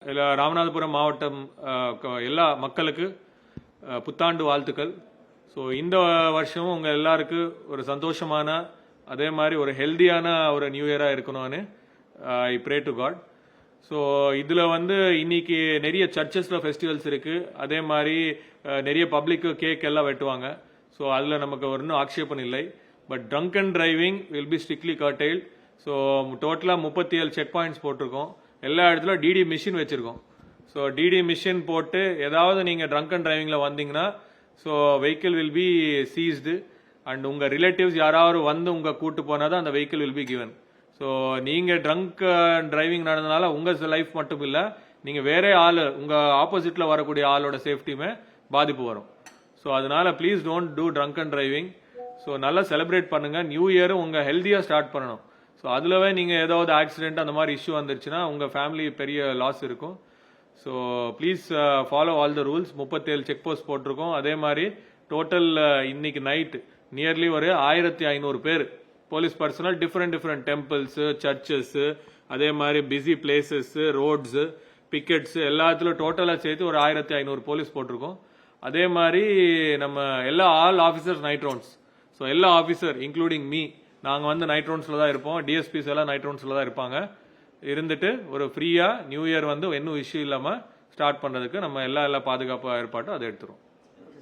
ராமநாதபுரம் மாவட்டம் எல்லா மக்களுக்கு புத்தாண்டு வாழ்த்துக்கள். ஸோ இந்த வருஷமும் உங்கள் எல்லாருக்கும் ஒரு சந்தோஷமான அதே மாதிரி ஒரு ஹெல்தியான ஒரு நியூ இயராக இருக்கணும்னு I pray to God. So இதில் இன்னைக்கு நிறைய சர்ச்சஸில் ஃபெஸ்டிவல்ஸ் இருக்குது. அதே மாதிரி நிறைய பப்ளிக்கு கேக் எல்லாம் வெட்டுவாங்க. ஸோ அதில் நமக்கு ஒன்றும் ஆக்ஷேபம் இல்லை. But drunk and driving will be strictly curtailed. So டோட்டலாக 37 செக் பாயிண்ட்ஸ் போட்டிருக்கோம். எல்லா இடத்துல டிடி மிஷின் வச்சிருக்கோம். ஸோ டிடி மிஷின் போட்டு ஏதாவது நீங்கள் ட்ரங்க் அண்ட் டிரைவிங்கில் வந்தீங்கன்னா so vehicle will be seized and உங்கள் ரிலேட்டிவ்ஸ் யாராவது உங்கள் கூட்டு போனால் தான் அந்த vehicle will be given. So நீங்கள் ட்ரங்க் அண்ட் டிரைவிங் நடந்ததுனால உங்கள் லைஃப் மட்டும் இல்லை, நீங்கள் வேற ஆள் உங்கள் ஆப்போசிட்டில் வரக்கூடிய ஆளோட சேஃப்டியுமே பாதிப்பு வரும். ஸோ அதனால please don't do drunk and driving. So நல்லா செலிப்ரேட் பண்ணுங்கள். நியூ இயரும் உங்கள் ஹெல்த்தியாக ஸ்டார்ட் பண்ணணும். ஸோ அதில்வே நீங்கள் ஏதாவது ஆக்சிடென்ட் அந்த மாதிரி இஷ்யூ வந்துருச்சுன்னா உங்கள் ஃபேமிலி பெரிய லாஸ் இருக்கும். So please follow all the rules. 37 check post போட்டிருக்கோம். அதே மாதிரி டோட்டல் இன்னைக்கு நைட் நியர்லி ஒரு 1500 பேர் police personnel different temples, churches, அதே மாதிரி பிஸி பிளேசஸ், ரோட்ஸ், பிக்கெட்ஸ் எல்லாத்துலையும் டோட்டலாக சேர்த்து ஒரு 1500 போலீஸ் போட்டிருக்கோம். அதே மாதிரி நம்ம எல்லா all officers night rounds. So எல்லா ஆஃபீஸர் இன்க்ளூடிங் மீ நாங்கள் நைட் ரவுண்ட்ஸில் தான் இருப்போம். டிஎஸ்பிஸ் எல்லாம் நைட் ரவுண்ட்ஸில் தான் இருப்பாங்க. இருந்துட்டு ஒரு ஃப்ரீயாக நியூ இயர் இன்னும் இஷ்யூ இல்லாமல் ஸ்டார்ட் பண்ணுறதுக்கு நம்ம எல்லா பாதுகாப்பு ஏற்பாட்டும் அதை எடுத்துருவோம்.